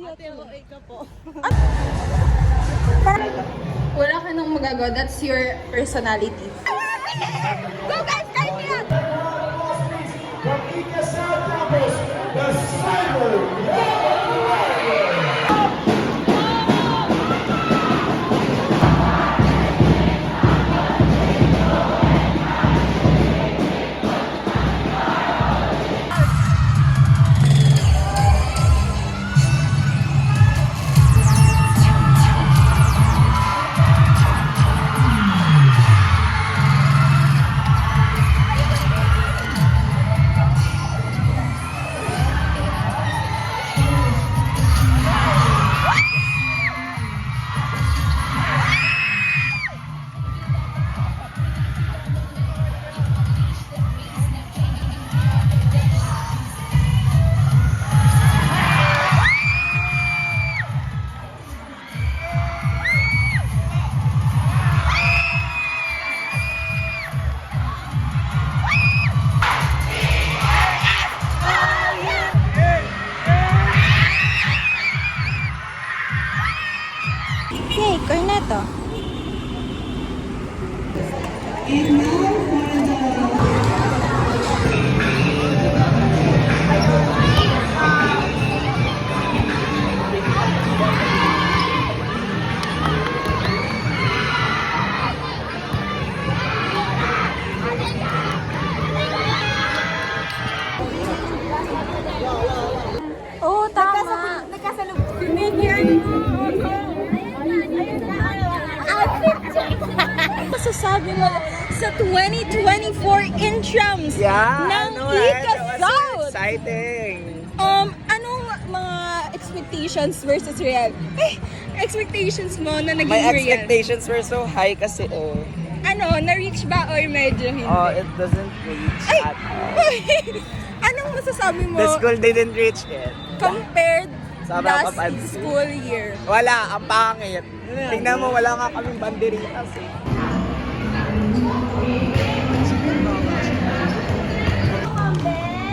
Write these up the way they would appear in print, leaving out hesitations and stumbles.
Ate, okay ka po. Wala ka nang magagawa. That's your personality. Go guys! Guys, yan! Yay, corneto. Oo, tama. Masasabi mo sa 2024 intrams ng Ika South. Exciting! Anong mga expectations versus real? Expectations mo na naging My real? expectations were so high kasi Na-reach ba or medyo hindi? it doesn't reach Ay! at all. Anong masasabi mo The school didn't reach it. compared Sa last mapapansin. school year? Wala, ang pangit. Tingnan mo, wala nga kaming banderitas eh.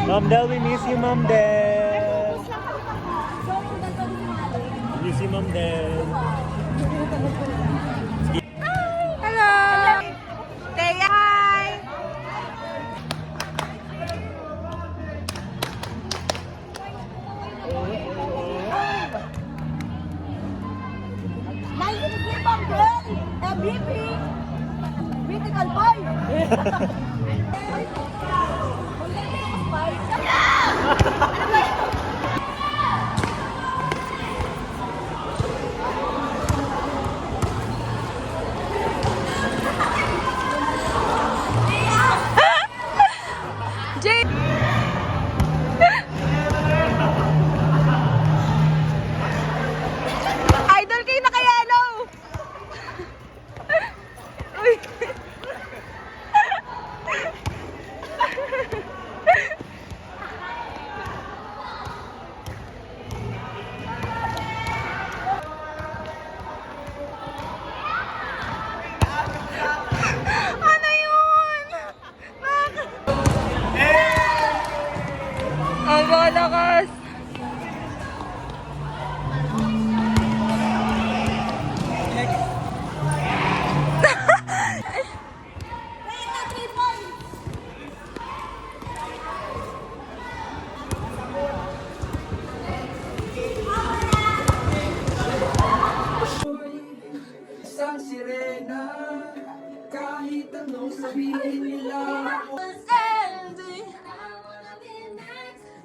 Ma'am Del, we miss you, Ma'am Del. Miss you, Ma'am Del. Hello! Say hi! Nice to meet you, Ma'am Bell! MVP! Critical boy! Jay! Idol kayo naka-yellow! Uy! Ano yun? Ang malakas! Isang sirena, kahit anong sabihin nila.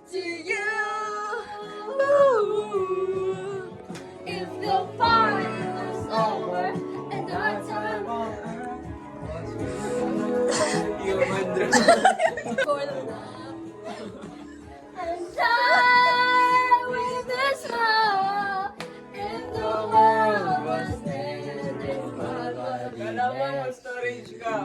To you, ooh, if the party was over and our time on earth for the love and die with a smile if the world was ending. Storage ka.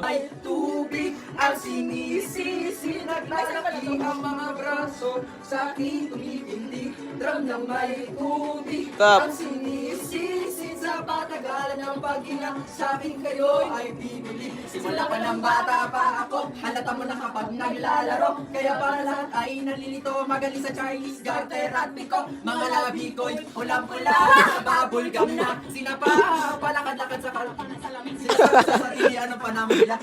Ay tubig ang sinisisi, naglalaki ang mga braso sa aking tumitindig. Drum na may tubig ang sinisisi sa napatagalan ng paghinga sa akin kayo ay bibili. Simula pa ng bata pa ako, halata mo na kapag naglalaro. Kaya para lahat ay nalilito, magaling sa Chinese garter at piko. Mga labi ko'y pulang-pula, babulgam na. Sinapa, palakad-lakad sa kalapang salamin. Sinasabi sa sarili, anong panahon nila?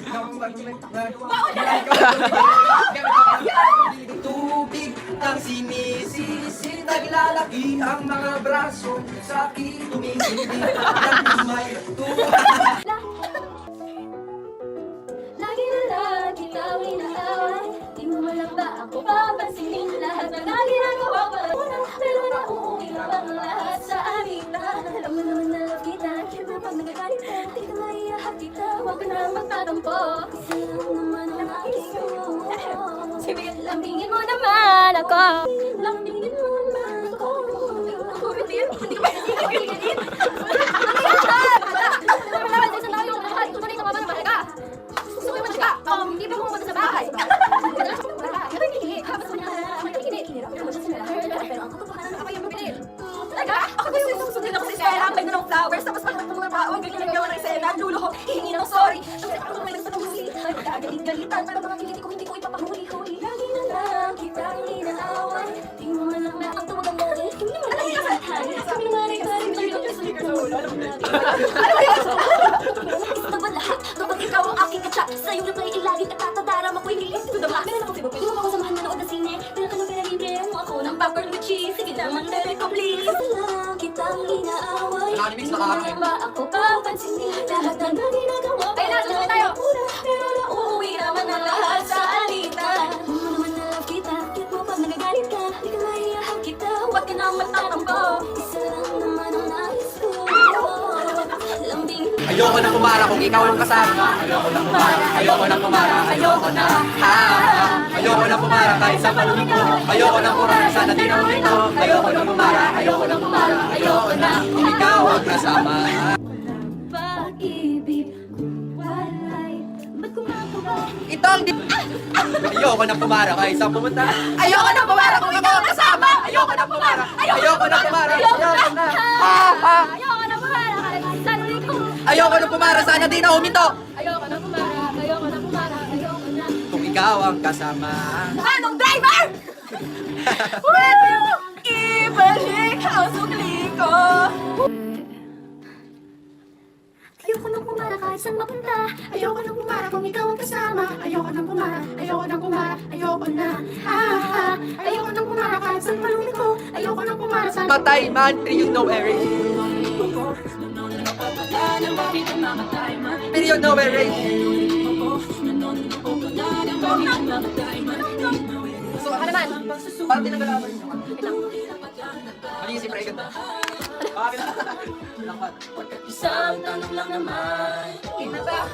Tubig ang sinisisi, naglalaki ang mga braso sa akin tumingindi. Ang may Lagi na lang kita inaaway. Di mo man lang ba ako papansinin? Lahat ng ginagawa ko ay unang, pero nauuwi na bang lahat sa alita? Alam mo naman na love kita, kaya pag nagagalit ka, di ka maiyahat kita, huwag ka na magtatampo. Isa lang naman ang nais ko. Sige, lambingin mo naman ako. Lambingin mo naman ako. Hindi ko ba hindi hindi pa pumunta sa bahay. Pero ang katotohanan ako yung mapilit. Talaga? Ako ba yung susundin ako sa eskwela? Ang ganda ng flowers, tapos pagkat ng mga tao, ang galing nagawa ng esena, lulo ko, hihingi ng sorry. Ako may nagsasalusi, nagkagalit-galitan, para mga kiliti ko, hindi ko ipapahuli-huli. Lagi na lang kitang inaaway. Di mo man lang na ang tumagang natin. Hindi mo lang ikasalahan. Sabi ng mga nagkarin, hindi ko sulit na wala. Ano ba yun? Gusto ba lahat? Kapag ikaw ang aking katsa, sa'yo na pa'y ilagin at tatadara mako'y nilis to the max. Meron ako sa'yo, pwede mo ako samahan manood ng sine. Pero ka na pinalibre mo ako ng popcorn with cheese. Sige naman, bebe ko please. Lang kitang inaaway. Hindi mo lang ba ako papansinin? Lahat ng ginagawa ko ay nasusunod tayo. Pero nauuwi naman ang lahat sa alita. Alam mo naman na love kita, kahit mo pag nagagalit ka, di ka maiyahan kita, huwag ka nang magtatampo. Isa lang naman ang nais ko. Lambing. ayoko na kumara kung ikaw ang kasama. Ayoko na kumara, ayoko na kumara, ayoko na. Ayoko na kumara kahit sa palungin ko. Ayoko na kumara, sana di na ulit ko. Ayoko na kumara, ayoko na kumara, ayoko na. Kung ikaw ang kasama. Pag-ibig walay, ba't kumakawa? Ito ang ayoko na kumara kahit sa pumunta. Ayoko na kumara kung ikaw ang kasama. Ayoko na kumara, ayoko na kumara, ayoko na. Ayoko na pumara kahit sa sarili ko. Ayoko na kumara, sana di na huminto. Ayoko na pumara, ayoko na pumara, ayoko na. Kung ikaw ang kasama. Anong driver? Pwede mo ibalik ang sukli ko. Ayoko nang pumara kahit saan mapunta. Ayoko nang pumara kung ikaw ang kasama. Ayoko nang pumara, ayoko nang pumara, ayoko na. Ayoko nang pumara kahit saan palungin ko. Ayoko nang pumara sa Patay man, you know Eric. Pero you know Eric. So, ano naman? Parang tinagalaman niyo. Mali si Pregan. Bakit? Lakat. isang tanong lang naman. Okay na ba?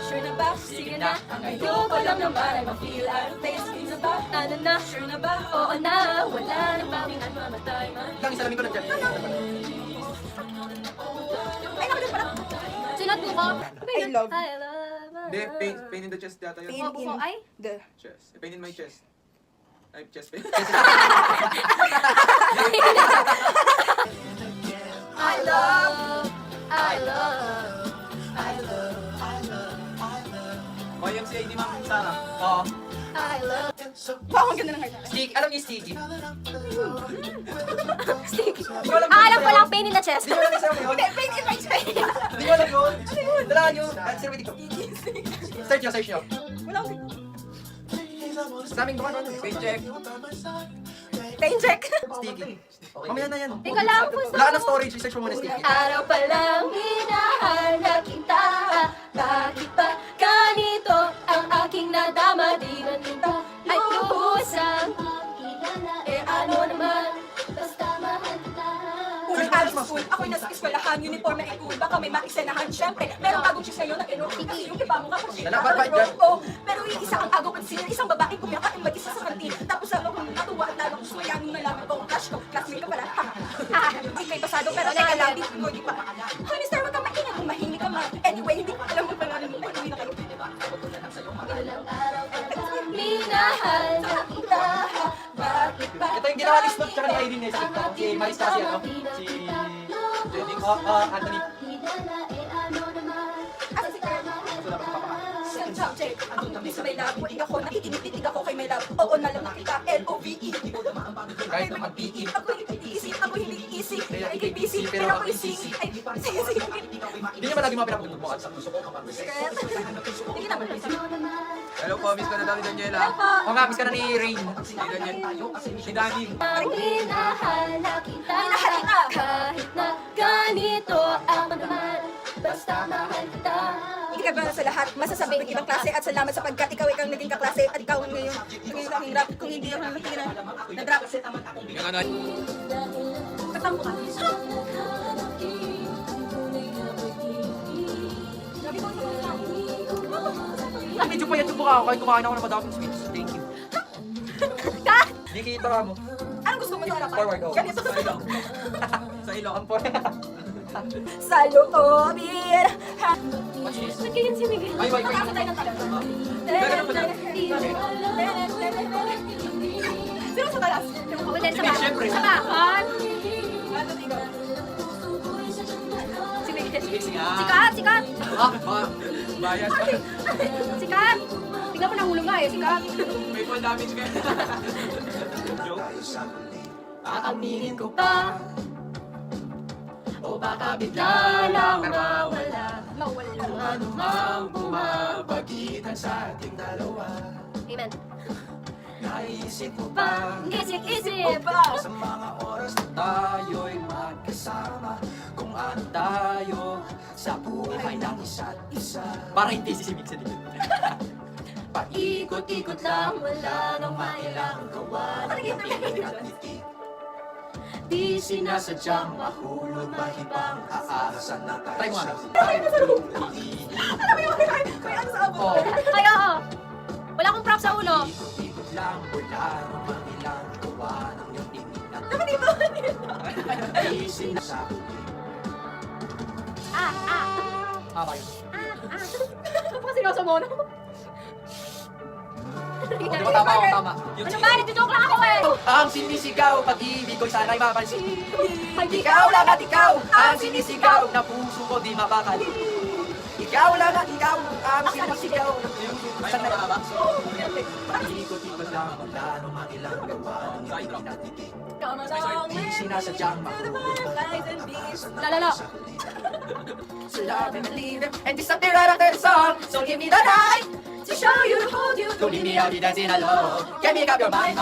Sure na ba? Sige na. Ang ayoko lang naman ay ma-feel out of place. Sige na ba? Ano na? Sure na ba? Oo na. Wala nang babingan mamatay man. Lang isalamin ko na dyan. Sinat mo ko? I love. I love. Hindi, pain in the chest data yun. Opo ko ay? Chest. Pain in my chest. Ay, chest pain. I love. I love. I love. O, yung si ID Ma'am Sarah. Oo. I love. Wow, ang ganda ng heart. Sticky. Alam niyo sticky? Sticky. Di ko alam Alam ko lang pain in the chest. Di ko alam sa'yo yun. Pain in my chest. Di ko alam yun. Dalaan nyo. Sino dito? Search nyo, search nyo. Wala ko. Sa aming doon, ano? Pain check. Pain check. Sticky. Mamaya na yan. Teka lang, puso. Wala ka ng storage. Research mo muna sticky. Araw pa lang hinahanap kita. Bakit ba ganito ang aking nadama? Di na kita ay lubusang eh ano naman, basta mahal kita. Unang araw sa school, ako'y nasa eskwelahan, uniform na ikul, baka may maisenahan. Siyempre, meron bagong chicks ngayon na NOPT, yung iba mo nga kasi. Oo, pero yung isa ang agaw kasi isang babaeng kumiyaka ang mag-isa sa kantin. Tapos lalo kong natuwa at lalo kong sumayan nung nalaman ko ang crush ko. Classmate ko pala. Hindi kayo pasado, pero teka lang, di ko di pa. Honey sir, wag kang maingay kung mahilig ka man. Anyway, hindi ko alam ang pangalan mo. Anyway na kayo. Ilang araw pa lang minahal na kita. Bakit ba Ito yung ginawa ni Snoop tsaka ni Irene. Si Maris kasi ano? Si Anthony. sa may love. Uig ako, nakikinig ako kay may love. Oo na lang nakita, L-O-V-E. Kahit na mag-piik. Ako hindi easy, ako hindi easy. Ay, kay busy, pero ako sisi. Ay, sisi. Hindi niya malagi mga pinapagod mo at sa puso ko kapag Hindi naman. Hello po, miss ko na daw ni Daniela. O nga, miss ka na ni Rain. Si Daniel. Si Dani. Minahal na kita Minahal kita. kahit na ganito ang naman. Basta mahal kita. Hindi ka ba sa lahat, masasabi ng ibang klase at salamat sapagkat ikaw ang naging kaklase at ikaw ang ngayon ang rap kung hindi ako nakatira nag-rap. Yung ano, Katambo ka. Sabi ko, medyo payat yung mukha ko kahit kumain ako ng madaming sweets. Thank you. ka? Hindi kita ka mo. Anong gusto mo sa harapan? Forward, oh. Ganito Sa ilong. Sa ilong, ang forward. Sa loobin. Ba't ganyan si Miguel? Ay, wait, Makakasa tayo ng talaga. Sino sa talas? Ako din sa Miguel, syempre. Sa bakon. Ano ikaw? Si Miguel. Sige nga. Sikat, sikat. Ah, bias. Sikat. Tingnan mo nahulog nga eh, sikat. May fall damage ka. Joke. Aaminin ko pa. O baka bigla lang mawala. Mawala. Ano mang bumabagitan sa ating dalawa. Amen. Naisip ko pa Isip-isip. sa mga oras na tayo'y magkasama. Kung ano tayo sa buhay ng isa't isa. Parang hindi si Mix din. Paikot-ikot lang, wala nang mailang gawa ng ngiti at ngiti. Di sinasadyang mahulog ba ibang aasan na tayo. Try mo ano? Alam mo yung may ano sa abot? Ay, oo. Wala akong prop sa ulo. Ikot-ikot lang, wala nang mailang gawa ng ngiti at Dapat dito. di sinasabi. Ah. Okay. Baka seryoso mo, no? Di ba tama ako, tama? Ano ba? Nagjo-joke lang ako eh. Ang sinisigaw, pag-ibig ko'y sana'y mapansin. Ikaw lang at ikaw, ang sinisigaw, na puso ko di mapakali. Ikaw lang at ikaw, ang sinisigaw, saan na ba? Ikot-ikot lang, wala nang mailang gawa ng ngiti at ngiti. Come along Di sinasadyang with the mahulog ba butterflies and bees. Lalo. So love and believe it, and this is the right after the song. So give me the night to show you, to hold you. Don't leave me out here dancing alone. Get me up your mind.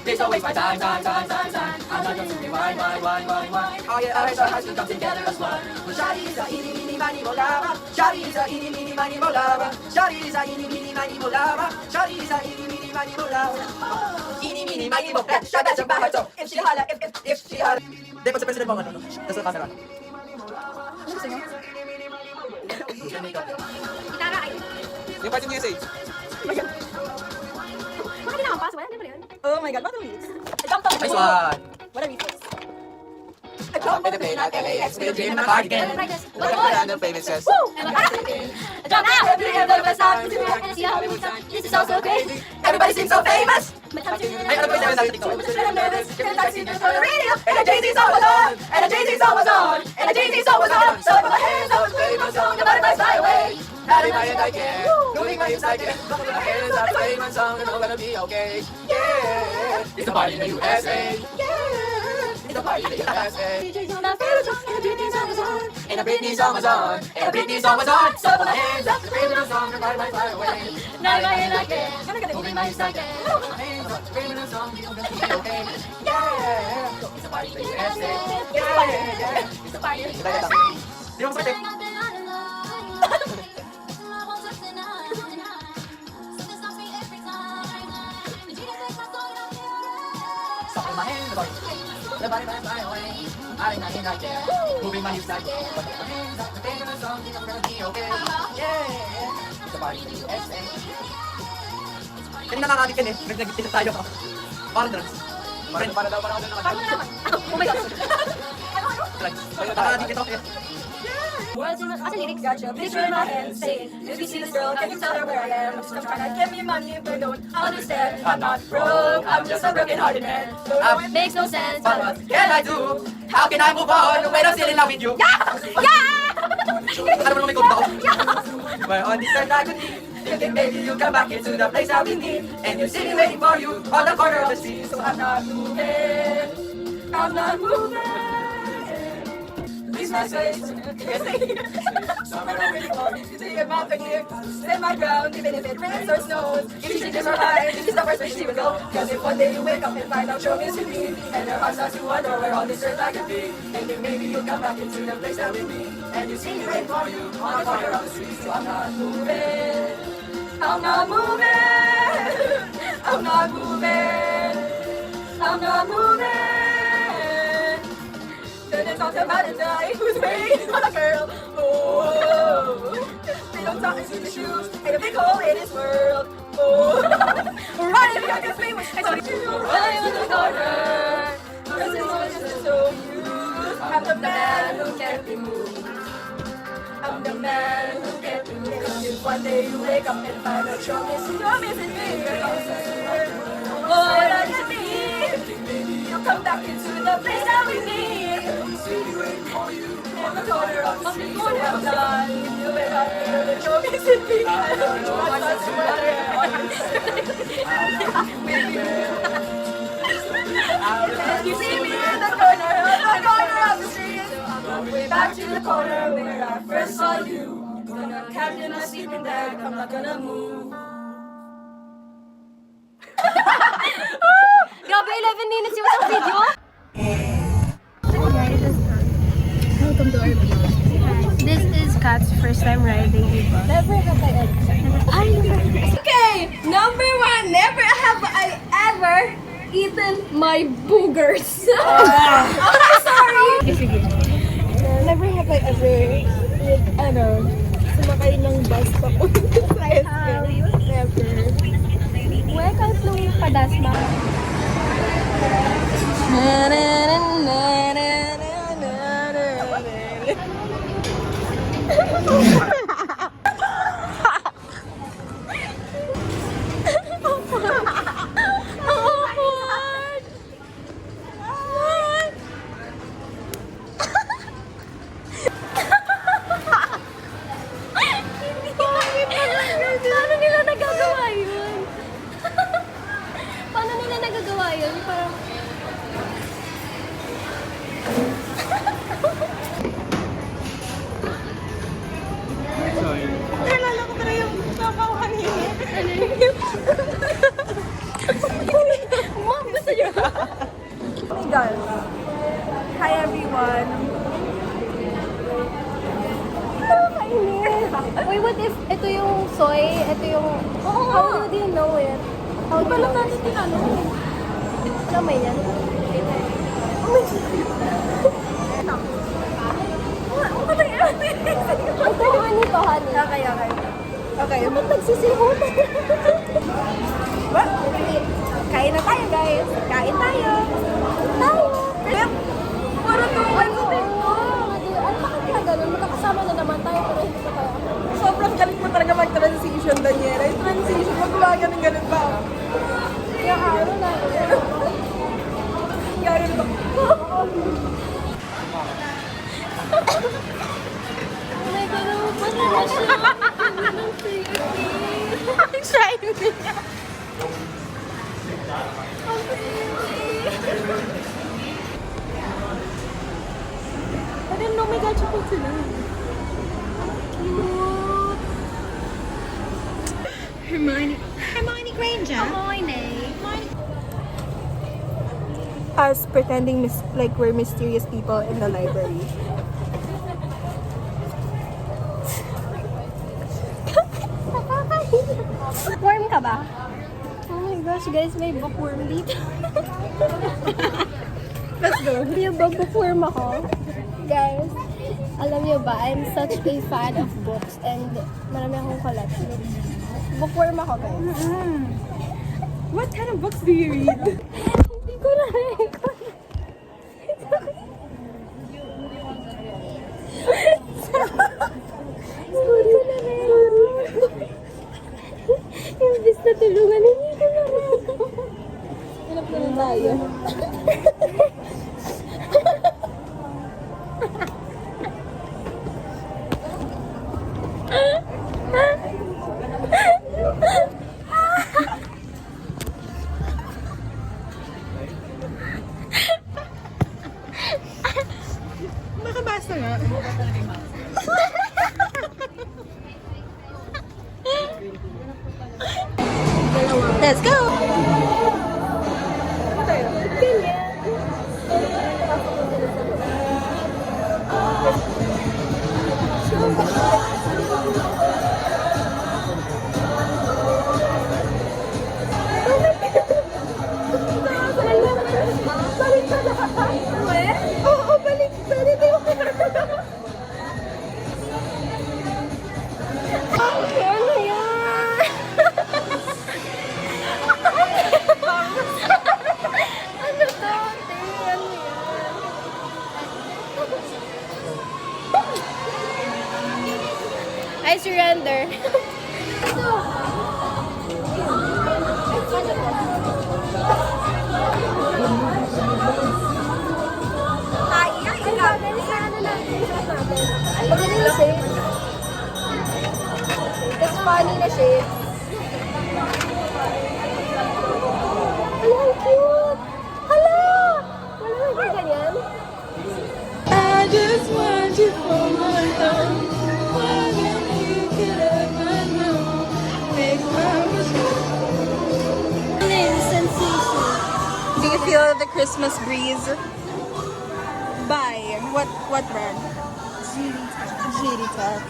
Please don't waste my time. I'm not just simply wine. Oh yeah, our hearts will come together as one. Shawty is a eeny, meeny, miny, mo lava. Shawty is a eeny, meeny, miny, mo lava. Shawty is a eeny, meeny, miny, mo lava. Shawty is a eeny, meeny, miny, mo lava. Eeny, meeny, miny, mo. Shawty is a bad heart. If she holla, if If she had... Di pa sa president mo ano? Nasa camera. Gitara ay. Yung parting message. Bakit hindi nakapas? Wala, hindi pa yun. Oh my God, what a lyrics. I jumped off the Nice boat. one. What a lyrics. I jumped off the plane at LAX with a dream in my cardigan. What a boy. Random favorite says. Jump now! This is all so crazy. Everybody seems so famous. Ay, ano ba yung sabi natin dito? I'm nervous. Can't I see this on the radio? And the Jay-Z song was on. And the Jay-Z song was on. And the Jay-Z song was on. So I put my hands up and play my song. The butterflies fly away. Not in my head I care. Moving my hips I care. Put my hands up, play my song, and all gonna be okay. Yeah, it's a party in the USA. Yeah, it's a party in the USA. And a Britney song was on. And a Britney song was on. So I put my hands up, play my song, and all fly away. Not in my head I care. Moving my hips I care. Put my hands up, play my song, and all gonna be okay. Yeah, it's a party in the USA. Yeah, it's a party in the USA. Di ba masakit? Stop in my hands, the body fly away. I'm not in that care. Moving my hips like yeah. Put my hands up, the on the song, it's gonna be okay. Yeah, it's a party in the USA. Kanina nakakakit yan eh. Nag-nag-tita tayo. Parang drugs. Para daw, para ako na naman. Oh my God. Drugs. Nakakakit ito. What's the lyrics? Gotcha. Picture in my hand, say, if you see this girl, can you tell her where I am? She's trying to give me money, but don't understand. I'm not broke, I'm just a broken-hearted man. Don't know if Makes no sense. But what can I do? How can I move on when I'm still in love with you? Yeah! Ano mo naman may kumpa ko? Well, on this side I could be Thinking maybe you'll come back into the place that we need. And you're sitting waiting for you on the corner of the street. So I'm not moving, I'm not moving. These my space. Somewhere I'm waiting for you to get my clear. Stand my ground, even if it rains or snows. If she changes her mind, this is the first place she will go. Cause if one day you wake up and find out you're missing me, and your heart starts to wonder where all this earth I could be, and then maybe you'll come back into the place that we meet. And you see me waiting for you on the corner of the street. So I'm not moving, I'm not moving, I'm not moving, I'm not moving. Then they talk about a guy who's waiting for a girl. Oh, they don't talk into the shoes and a big hole in his world. Oh, running because I can see what I told you. Running in the corner. This is what just show you. I'm the man who can't be moved. I'm the man who can't be moved. If one day you wake up and find out you're missing me. Oh, and I can be. You'll come back into the place that we need. In the corner of the street, so I'm done. You wake up and you're missing me. I don't know what's the You see me in the corner of the street. I'm way back to the corner where I first saw you. Gonna catch in a sleeping bag, I'm not gonna move. Grabe, 11 minutes yung isang video. Welcome to our video. This is Kat's first time riding a bus. Never have I ever. Okay, number 1. Never have I ever eaten my boogers. I'm sorry. Sige. Never have I ever sumakay ng bus papunta sa SM. Never. Where kahit nung padasma. Paano nila nagagawa yun? Paano nila nagagawa yun? Parang... Nalala ko talaga yung tama ko kanina. Mom, gusto niyo? Oh my God. Hi everyone. Nakakainis. Wait, what if ito yung soy? Ito yung... How do you know it? How do you know natin tinanong. Alam mo yan? Ito, honey to, honey. Okay. Okay. Ba't nagsisihot? What? Kain na tayo guys. Kain tayo. Tayo. Puro tuwan sa din ko. Ano bakit kaya ganun? Magkakasama na naman tayo pero hindi pa tayo. Sobrang galing mo talaga mag-transition, Daniela. Yung transition, magawa ganun pa. Kaya ano na. Gano'n ba? Oh my God, ba't na siya? Ang shiny niya. I didn't know may gachapon sila. Cute. Hermione Granger. Us pretending like we're mysterious people in the library. Warm ka ba? Oh my gosh, guys, may bookworm dito. Let's go. Hindi ba bookworm ako? Guys, alam niyo ba, I'm such a fan of books and marami akong collection. Bookworm ako, guys. What kind of books do you read? Hindi ko na rin. Hindi ko na rin. Imbis na tulungan, hindi ko na rin. Hanap na rin tayo. Basta nga. Let's go! Oo, balik. Balik yung ano yan? Ano to? Ate? Ano yan? I surrender. Magaling na siya. Tapos funny na siya. Hala, ang cute! Hala! Wala ba ganyan? I just want you for my love. Why don't you get up and know? Make my Sensation. Do you feel the Christmas breeze? By what brand? GD Tech.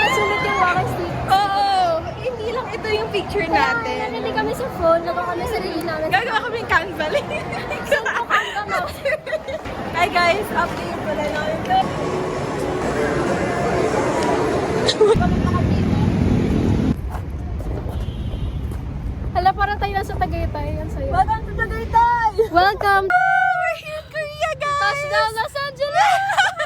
Sulit yung walking stick. Oo! Hindi lang ito yung picture natin. Hindi kami sa phone, nagawa kami sa sarili namin. Gagawa kami ng Canva. Hi guys! Update pala namin ito. Hala, parang tayo nasa Tagaytay. Ang sayo. Welcome to Tagaytay! Welcome! We're here in Korea, guys! Touchdown Los Angeles!